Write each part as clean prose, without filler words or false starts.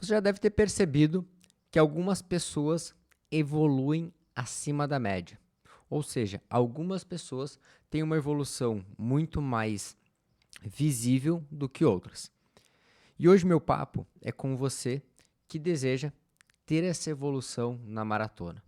Você já deve ter percebido que algumas pessoas evoluem acima da média. Ou seja, algumas pessoas têm uma evolução muito mais visível do que outras. E hoje meu papo é com você que deseja ter essa evolução na maratona,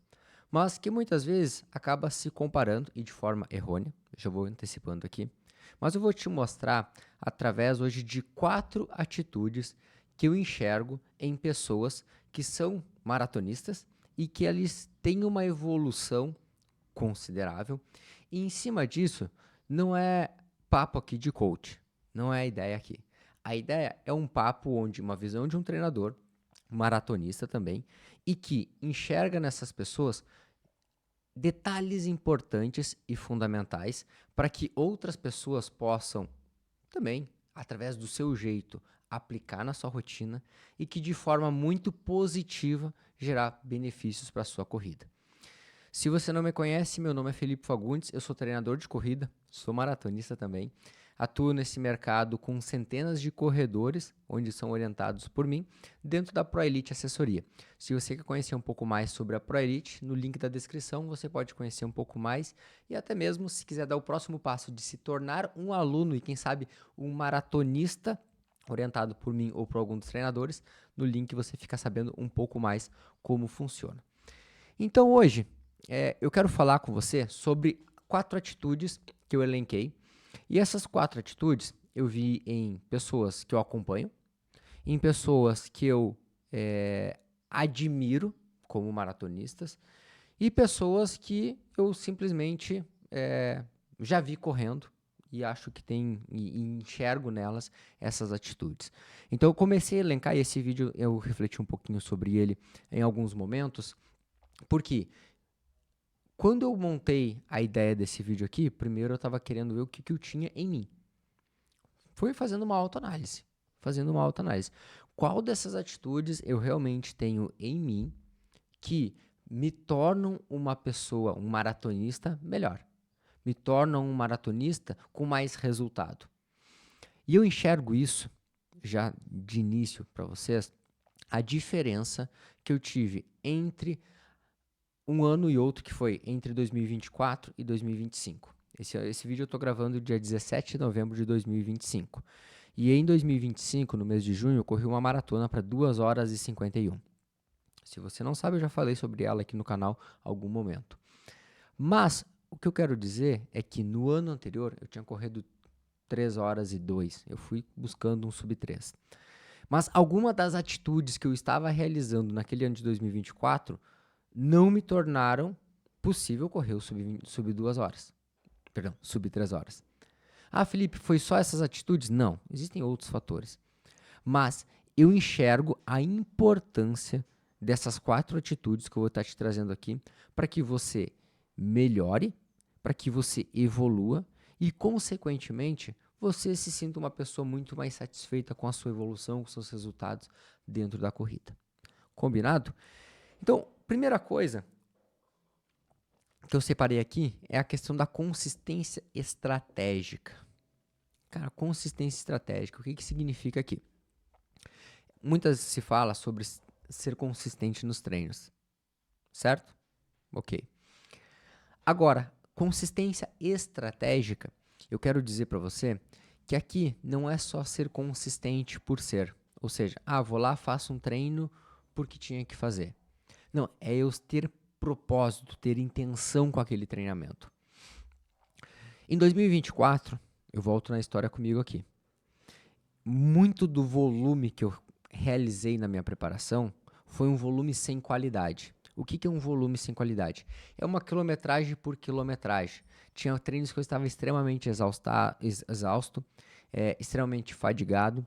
mas que muitas vezes acaba se comparando e de forma errônea. Já vou antecipando aqui. Mas eu vou te mostrar através hoje de 4 atitudes que eu enxergo em pessoas que são maratonistas e que eles têm uma evolução considerável. E em cima disso, não é papo aqui de coach, não é a ideia aqui. A ideia é um papo onde uma visão de um treinador, maratonista também, e que enxerga nessas pessoas detalhes importantes e fundamentais para que outras pessoas possam também, através do seu jeito, aplicar na sua rotina e que de forma muito positiva gerar benefícios para a sua corrida. Se você não me conhece, meu nome é Felipe Fagundes, eu sou treinador de corrida, sou maratonista também, atuo nesse mercado com centenas de corredores, onde são orientados por mim, dentro da ProElite Assessoria. Se você quer conhecer um pouco mais sobre a ProElite, no link da descrição você pode conhecer um pouco mais e até mesmo se quiser dar o próximo passo de se tornar um aluno e quem sabe um maratonista orientado por mim ou por algum dos treinadores, no link você fica sabendo um pouco mais como funciona. Então hoje eu quero falar com você sobre 4 atitudes que eu elenquei. E essas 4 atitudes eu vi em pessoas que eu acompanho, em pessoas que eu admiro como maratonistas e pessoas que eu simplesmente já vi correndo e acho que tem e enxergo nelas essas atitudes. Então eu comecei a elencar e esse vídeo eu refleti um pouquinho sobre ele em alguns momentos, porque quando eu montei a ideia desse vídeo aqui, primeiro eu estava querendo ver o que eu tinha em mim. Fui fazendo uma autoanálise, Qual dessas atitudes eu realmente tenho em mim que me tornam uma pessoa, um maratonista melhor? Me tornam um maratonista com mais resultado. E eu enxergo isso, já de início para vocês, a diferença que eu tive entre um ano e outro, que foi entre 2024 e 2025. Esse vídeo eu estou gravando dia 17 de novembro de 2025. E em 2025, no mês de junho, eu corri uma maratona para 2 horas e 51. Se você não sabe, eu já falei sobre ela aqui no canal em algum momento. Mas o que eu quero dizer é que no ano anterior eu tinha corrido 3 horas e 2. Eu fui buscando um sub 3. Mas alguma das atitudes que eu estava realizando naquele ano de 2024 não me tornaram possível correr o sub 2 horas. Perdão, sub 3 horas. Ah, Felipe, foi só essas atitudes? Não, existem outros fatores. Mas eu enxergo a importância dessas 4 atitudes que eu vou estar te trazendo aqui para que você melhore, para que você evolua e, consequentemente, você se sinta uma pessoa muito mais satisfeita com a sua evolução, com seus resultados dentro da corrida. Combinado? Então, primeira coisa que eu separei aqui é a questão da consistência estratégica. Cara, consistência estratégica, o que significa aqui? Muitas se fala sobre ser consistente nos treinos, certo? Ok. Agora, consistência estratégica, eu quero dizer para você que aqui não é só ser consistente por ser. Ou seja, vou lá, faço um treino porque tinha que fazer. Não, é eu ter propósito, ter intenção com aquele treinamento. Em 2024, eu volto na história comigo aqui. Muito do volume que eu realizei na minha preparação foi um volume sem qualidade. O que é um volume sem qualidade? É uma quilometragem por quilometragem. Tinha treinos que eu estava extremamente exausto, extremamente fadigado,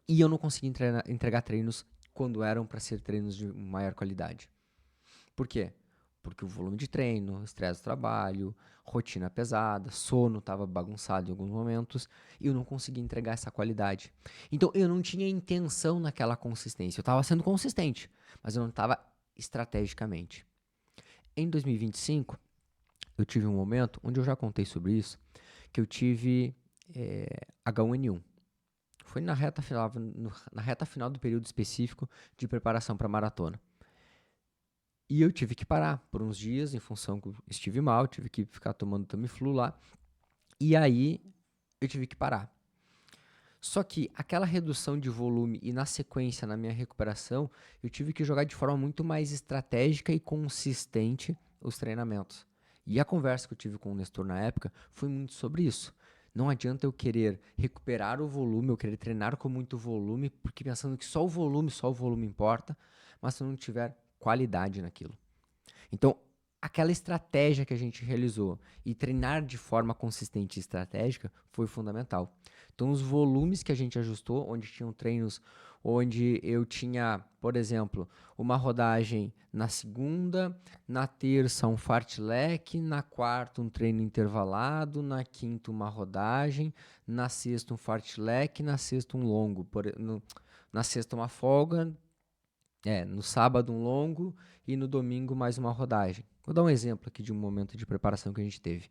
e eu não conseguia entregar treinos quando eram para ser treinos de maior qualidade. Por quê? Porque o volume de treino, estresse do trabalho, rotina pesada, sono estava bagunçado em alguns momentos e eu não conseguia entregar essa qualidade. Então eu não tinha intenção naquela consistência. Eu estava sendo consistente, mas eu não estava estrategicamente. Em 2025, eu tive um momento onde eu já contei sobre isso, que eu tive H1N1. Foi na reta final do período específico de preparação para a maratona. E eu tive que parar por uns dias, em função que eu estive mal, tive que ficar tomando Tamiflu lá. E aí eu tive que parar. Só que aquela redução de volume e na sequência, na minha recuperação, eu tive que jogar de forma muito mais estratégica e consistente os treinamentos. E a conversa que eu tive com o Nestor na época foi muito sobre isso. Não adianta eu querer recuperar o volume, eu querer treinar com muito volume, porque pensando que só o volume importa, mas se eu não tiver qualidade naquilo. Então, aquela estratégia que a gente realizou e treinar de forma consistente e estratégica foi fundamental. Então, os volumes que a gente ajustou, onde tinham treinos, onde eu tinha, por exemplo, uma rodagem na segunda, na terça um fartlek, na quarta um treino intervalado, na quinta uma rodagem, na sexta um fartlek, na sexta um longo, na sexta uma folga, no sábado um longo e no domingo mais uma rodagem. Vou dar um exemplo aqui de um momento de preparação que a gente teve.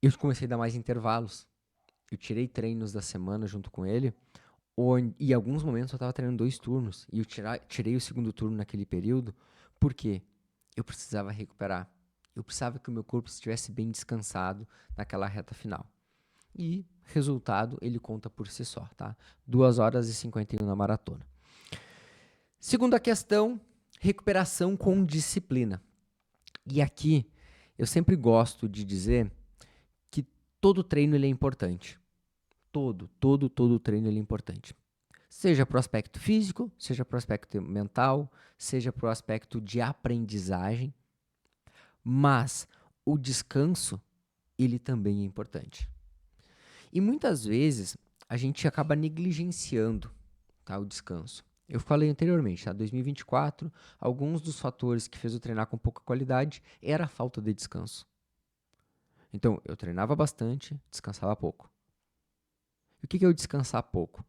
Eu comecei a dar mais intervalos. Eu tirei treinos da semana junto com ele, e em alguns momentos eu estava treinando 2 turnos. E eu tirei o segundo turno naquele período, porque eu precisava recuperar. Eu precisava que o meu corpo estivesse bem descansado naquela reta final. E resultado, ele conta por si só, tá? 2 horas e 51 na maratona. Segunda questão, recuperação com disciplina. E aqui, eu sempre gosto de dizer que todo treino ele é importante. Todo treino ele é importante. Seja para o aspecto físico, seja para o aspecto mental, seja para o aspecto de aprendizagem. Mas o descanso, ele também é importante. E muitas vezes, a gente acaba negligenciando, tá, o descanso. Eu falei anteriormente, tá? 2024, alguns dos fatores que fez eu treinar com pouca qualidade era a falta de descanso. Então, eu treinava bastante, descansava pouco. E o que é eu descansar pouco?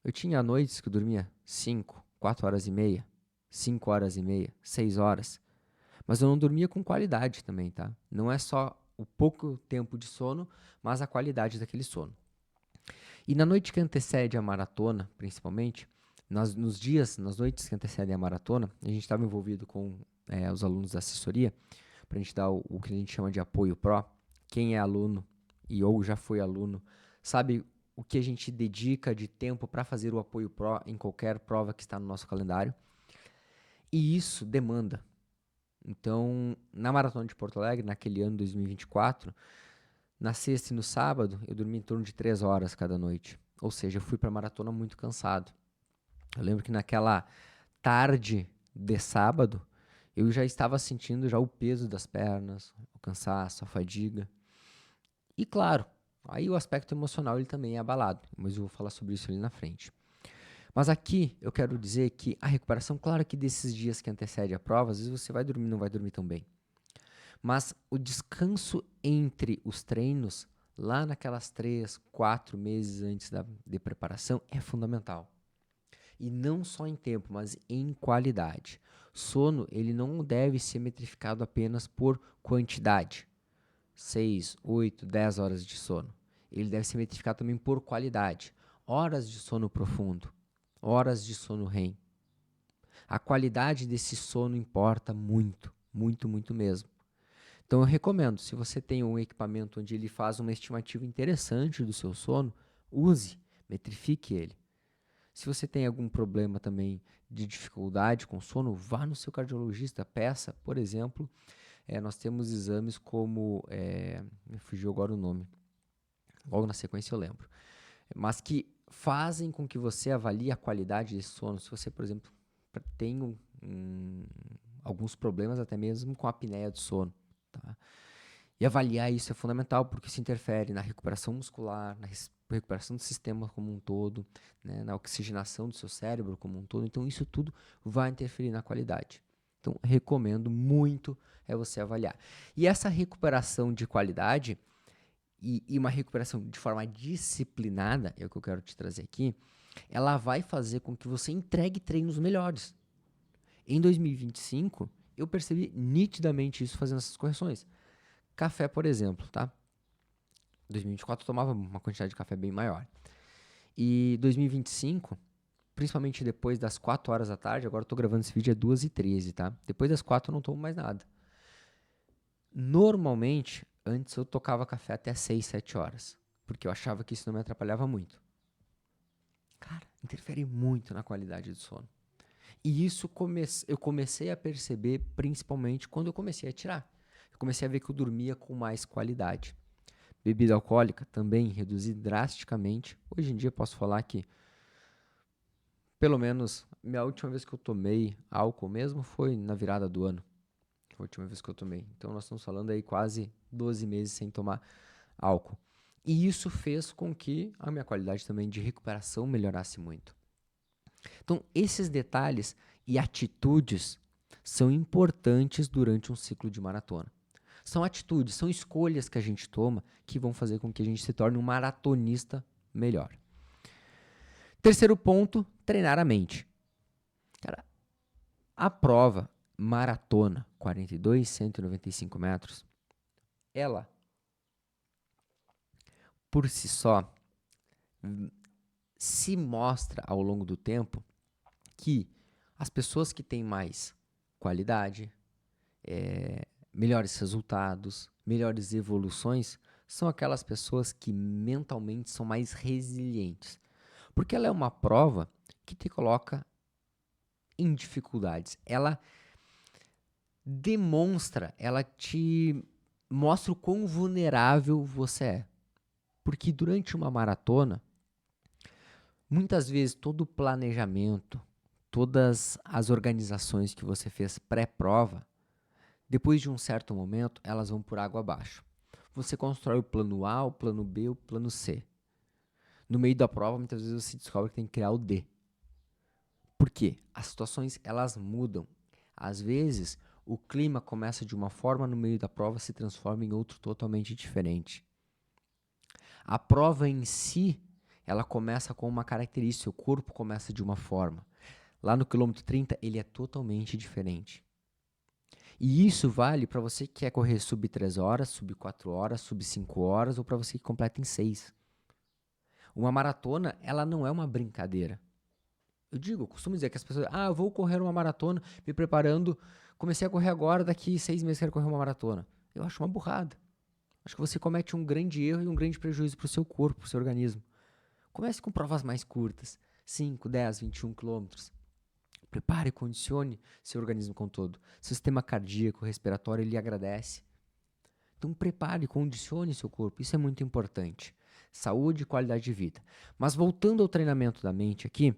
Eu tinha noites que eu dormia 5, 4 horas e meia, 5 horas e meia, 6 horas. Mas eu não dormia com qualidade também, tá? Não é só o pouco tempo de sono, mas a qualidade daquele sono. E na noite que antecede a maratona, principalmente, nas noites que antecedem a maratona, a gente estava envolvido com os alunos da assessoria, para a gente dar o que a gente chama de apoio pró. Quem é aluno ou já foi aluno, sabe o que a gente dedica de tempo para fazer o apoio pró em qualquer prova que está no nosso calendário. E isso demanda. Então, na Maratona de Porto Alegre, naquele ano 2024, na sexta e no sábado, eu dormi em torno de 3 horas cada noite. Ou seja, eu fui para a maratona muito cansado. Eu lembro que naquela tarde de sábado, eu já estava sentindo já o peso das pernas, o cansaço, a fadiga. E claro, aí o aspecto emocional ele também é abalado, mas eu vou falar sobre isso ali na frente. Mas aqui eu quero dizer que a recuperação, claro que desses dias que antecede a prova, às vezes você vai dormir, não vai dormir tão bem. Mas o descanso entre os treinos, lá naquelas 3, 4 meses antes de preparação, é fundamental. E não só em tempo, mas em qualidade. Sono, ele não deve ser metrificado apenas por quantidade. 6, 8, 10 horas de sono. Ele deve ser metrificado também por qualidade. Horas de sono profundo, horas de sono REM. A qualidade desse sono importa muito, muito, muito mesmo. Então eu recomendo, se você tem um equipamento onde ele faz uma estimativa interessante do seu sono, use, metrifique ele. Se você tem algum problema também de dificuldade com sono, vá no seu cardiologista, peça, por exemplo, nós temos exames como, me fugiu agora o nome, logo na sequência eu lembro, mas que fazem com que você avalie a qualidade desse sono. Se você, por exemplo, tem alguns problemas até mesmo com a apneia do sono, tá? E avaliar isso é fundamental, porque isso interfere na recuperação muscular, na recuperação do sistema como um todo, né, na oxigenação do seu cérebro como um todo. Então, isso tudo vai interferir na qualidade. Então, recomendo muito você avaliar. E essa recuperação de qualidade e uma recuperação de forma disciplinada, é o que eu quero te trazer aqui, ela vai fazer com que você entregue treinos melhores. Em 2025, eu percebi nitidamente isso fazendo essas correções. Café, por exemplo, tá? Em 2024 eu tomava uma quantidade de café bem maior. E 2025, principalmente depois das 4 horas da tarde, agora eu tô gravando esse vídeo, é 2h13, tá? Depois das 4 eu não tomo mais nada. Normalmente, antes eu tocava café até 6, 7 horas, porque eu achava que isso não me atrapalhava muito. Cara, interfere muito na qualidade do sono. E isso eu comecei a perceber principalmente quando eu comecei a tirar. Eu comecei a ver que eu dormia com mais qualidade. Bebida alcoólica também reduzi drasticamente. Hoje em dia posso falar que, pelo menos, a última vez que eu tomei álcool mesmo foi na virada do ano. Foi a última vez que eu tomei. Então nós estamos falando aí quase 12 meses sem tomar álcool. E isso fez com que a minha qualidade também de recuperação melhorasse muito. Então, esses detalhes e atitudes são importantes durante um ciclo de maratona. São atitudes, são escolhas que a gente toma que vão fazer com que a gente se torne um maratonista melhor. Terceiro ponto, treinar a mente. Cara, a prova maratona 42, 195 metros, ela, por si só, se mostra ao longo do tempo que as pessoas que têm mais qualidade, melhores resultados, melhores evoluções, são aquelas pessoas que mentalmente são mais resilientes. Porque ela é uma prova que te coloca em dificuldades. Ela demonstra, ela te mostra o quão vulnerável você é. Porque durante uma maratona, muitas vezes todo o planejamento, todas as organizações que você fez pré-prova, depois de um certo momento, elas vão por água abaixo. Você constrói o plano A, o plano B, o plano C. No meio da prova, muitas vezes você descobre que tem que criar o D. Por quê? As situações, elas mudam. Às vezes, o clima começa de uma forma, no meio da prova se transforma em outro totalmente diferente. A prova em si, ela começa com uma característica, o corpo começa de uma forma. Lá no quilômetro 30, ele é totalmente diferente. E isso vale para você que quer correr sub 3 horas, sub 4 horas, sub 5 horas ou para você que completa em 6. Uma maratona, ela não é uma brincadeira. Eu costumo dizer que as pessoas, eu vou correr uma maratona, me preparando, comecei a correr agora, daqui 6 meses quero correr uma maratona. Eu acho uma burrada. Acho que você comete um grande erro e um grande prejuízo para o seu corpo, para o seu organismo. Comece com provas mais curtas, 5, 10, 21 quilômetros. Prepare e condicione seu organismo com todo. Seu sistema cardíaco, respiratório, ele agradece. Então prepare e condicione seu corpo. Isso é muito importante. Saúde e qualidade de vida. Mas voltando ao treinamento da mente aqui,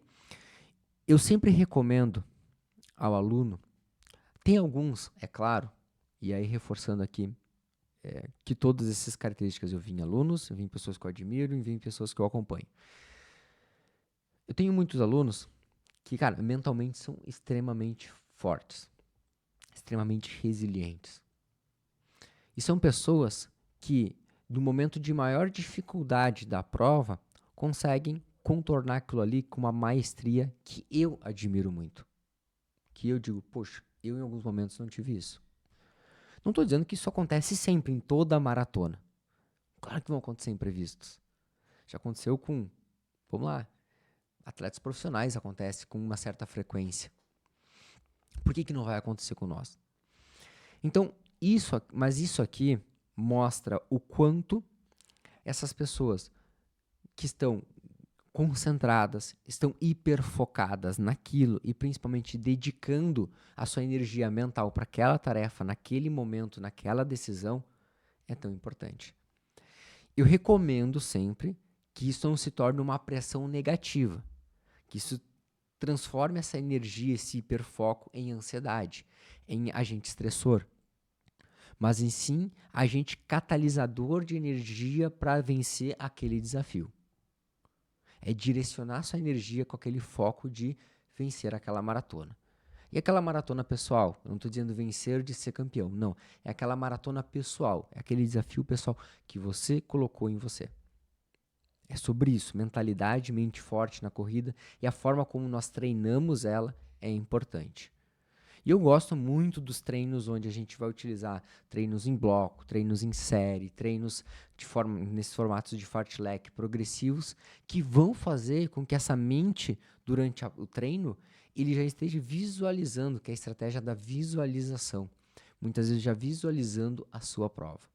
eu sempre recomendo ao aluno, tem alguns, é claro, e aí reforçando aqui, que todas essas características eu vi em alunos, eu vi em pessoas que eu admiro e vi em pessoas que eu acompanho. Eu tenho muitos alunos que, cara, mentalmente são extremamente fortes, extremamente resilientes. E são pessoas que, no momento de maior dificuldade da prova, conseguem contornar aquilo ali com uma maestria que eu admiro muito. Que eu digo, poxa, eu em alguns momentos não tive isso. Não estou dizendo que isso acontece sempre, em toda a maratona. Claro que vão acontecer imprevistos. Já aconteceu com, vamos lá, atletas profissionais acontece com uma certa frequência. Por que não vai acontecer com nós? Então, isso aqui mostra o quanto essas pessoas que estão concentradas, estão hiperfocadas naquilo e principalmente dedicando a sua energia mental para aquela tarefa, naquele momento, naquela decisão, é tão importante. Eu recomendo sempre que isso não se torne uma pressão negativa, que isso transforme essa energia, esse hiperfoco em ansiedade, em agente estressor, mas em sim agente catalisador de energia para vencer aquele desafio. É direcionar sua energia com aquele foco de vencer aquela maratona. E aquela maratona pessoal, eu não estou dizendo vencer de ser campeão, não. É aquela maratona pessoal, é aquele desafio pessoal que você colocou em você. É sobre isso, mentalidade, mente forte na corrida e a forma como nós treinamos ela é importante. E eu gosto muito dos treinos onde a gente vai utilizar treinos em bloco, treinos em série, treinos nesses formatos de fartlek progressivos, que vão fazer com que essa mente, durante o treino, ele já esteja visualizando, que é a estratégia da visualização. Muitas vezes já visualizando a sua prova,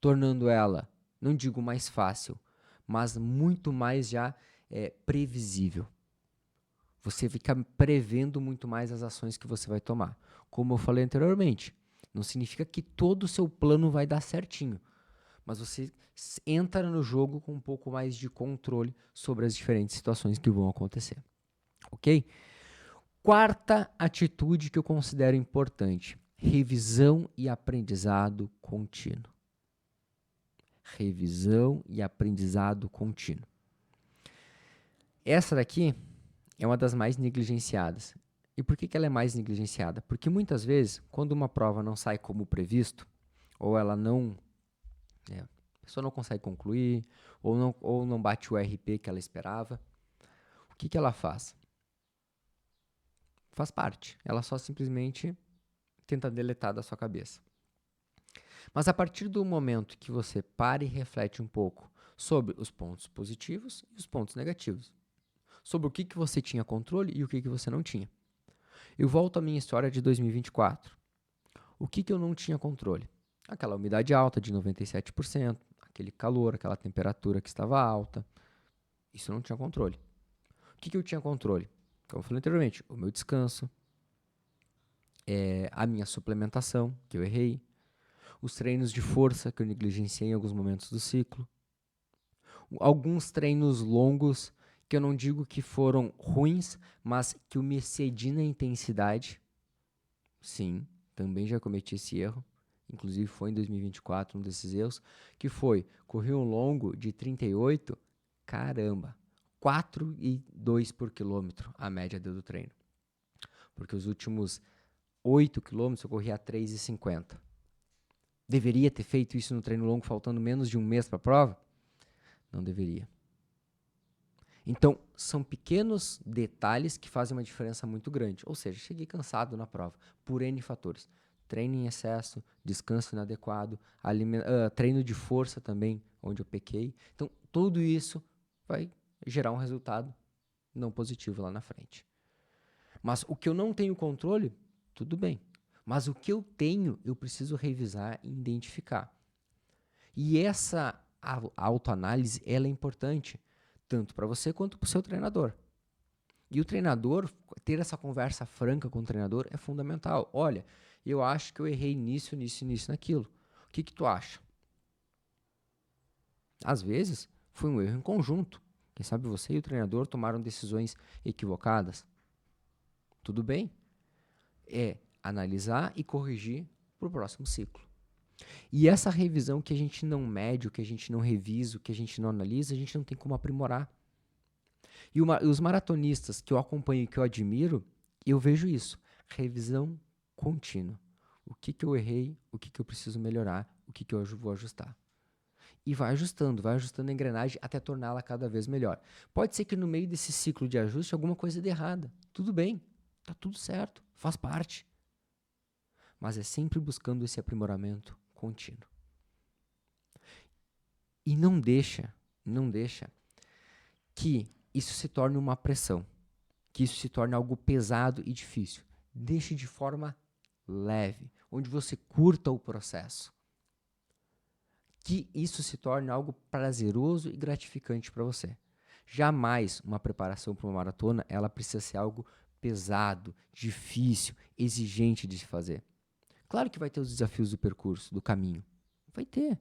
tornando ela, não digo mais fácil, mas muito mais já previsível. Você fica prevendo muito mais as ações que você vai tomar. Como eu falei anteriormente, não significa que todo o seu plano vai dar certinho, mas você entra no jogo com um pouco mais de controle sobre as diferentes situações que vão acontecer. Ok? Quarta atitude que eu considero importante: revisão e aprendizado contínuo. Revisão e aprendizado contínuo. Essa daqui é uma das mais negligenciadas. E por que ela é mais negligenciada? Porque muitas vezes, quando uma prova não sai como previsto, ou ela não, a pessoa não consegue concluir, ou não bate o RP que ela esperava, o que ela faz? Faz parte. Ela só simplesmente tenta deletar da sua cabeça. Mas a partir do momento que você para e reflete um pouco sobre os pontos positivos e os pontos negativos, sobre o que você tinha controle e o que você não tinha. Eu volto à minha história de 2024. O que eu não tinha controle? Aquela umidade alta de 97%, aquele calor, aquela temperatura que estava alta. Isso eu não tinha controle. O que eu tinha controle? Como eu falei anteriormente, o meu descanso, a minha suplementação, que eu errei, os treinos de força, que eu negligenciei em alguns momentos do ciclo, alguns treinos longos, que eu não digo que foram ruins, mas que eu me excedi na intensidade. Sim, também já cometi esse erro. Inclusive foi em 2024 um desses erros, que foi, corri um longo de 38, caramba, 4,2 por quilômetro a média do treino. Porque os últimos 8 quilômetros eu corri a 3,50. Deveria ter feito isso no treino longo faltando menos de um mês para a prova? Não deveria. Então, são pequenos detalhes que fazem uma diferença muito grande. Ou seja, cheguei cansado na prova, por N fatores. Treino em excesso, descanso inadequado, treino de força também, onde eu pequei. Então, tudo isso vai gerar um resultado não positivo lá na frente. Mas o que eu não tenho controle, tudo bem. Mas o que eu tenho, eu preciso revisar e identificar. E essa autoanálise, ela é importante, tanto para você quanto para o seu treinador. E o treinador, ter essa conversa franca com o treinador é fundamental. Olha, eu acho que eu errei nisso, naquilo. O que tu acha? Às vezes, foi um erro em conjunto. Quem sabe você e o treinador tomaram decisões equivocadas. Tudo bem? É analisar e corrigir para o próximo ciclo. E essa revisão que a gente não mede, o que a gente não revisa, o que a gente não analisa, a gente não tem como aprimorar. E os maratonistas que eu acompanho e que eu admiro, eu vejo isso. Revisão contínua. O que eu errei, o que eu preciso melhorar, o que eu vou ajustar. E vai ajustando a engrenagem até torná-la cada vez melhor. Pode ser que no meio desse ciclo de ajuste alguma coisa dê errada. Tudo bem, tá tudo certo, faz parte. Mas é sempre buscando esse aprimoramento contínuo. E não deixa que isso se torne uma pressão, que isso se torne algo pesado e difícil. Deixe de forma leve, onde você curta o processo. Que isso se torne algo prazeroso e gratificante para você. Jamais uma preparação para uma maratona, ela precisa ser algo pesado, difícil, exigente de se fazer. Claro que vai ter os desafios do percurso, do caminho. Vai ter.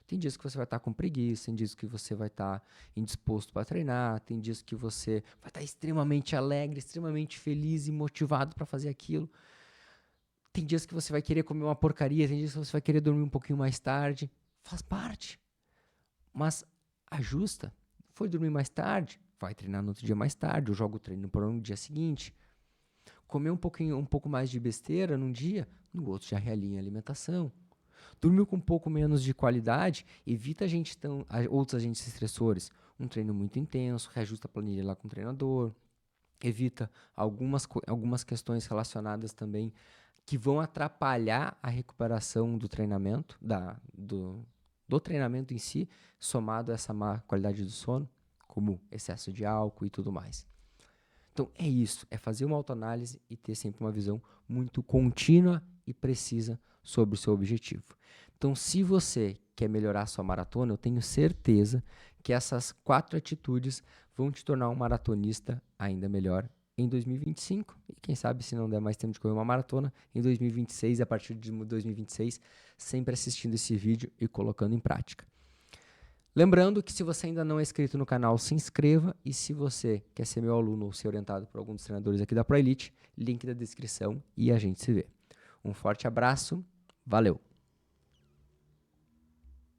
Tem dias que você vai estar com preguiça, tem dias que você vai estar indisposto para treinar, tem dias que você vai estar extremamente alegre, extremamente feliz e motivado para fazer aquilo. Tem dias que você vai querer comer uma porcaria, tem dias que você vai querer dormir um pouquinho mais tarde. Faz parte. Mas ajusta. Foi dormir mais tarde? Vai treinar no outro dia mais tarde, ou joga o treino para no dia seguinte. Comer um pouco mais de besteira num dia, no outro já realinha a alimentação. Dormiu com um pouco menos de qualidade, evita outros agentes estressores. Um treino muito intenso, reajusta a planilha lá com o treinador. evita algumas questões relacionadas também que vão atrapalhar a recuperação do treinamento, do treinamento em si, somado a essa má qualidade do sono, como excesso de álcool e tudo mais. Então é isso, é fazer uma autoanálise e ter sempre uma visão muito contínua e precisa sobre o seu objetivo. Então, se você quer melhorar a sua maratona, eu tenho certeza que essas 4 atitudes vão te tornar um maratonista ainda melhor em 2025 e quem sabe, se não der mais tempo de correr uma maratona, em 2026, a partir de 2026, sempre assistindo esse vídeo e colocando em prática. Lembrando que se você ainda não é inscrito no canal, se inscreva, e se você quer ser meu aluno ou ser orientado por algum dos treinadores aqui da ProElite, link da descrição e a gente se vê. Um forte abraço, valeu!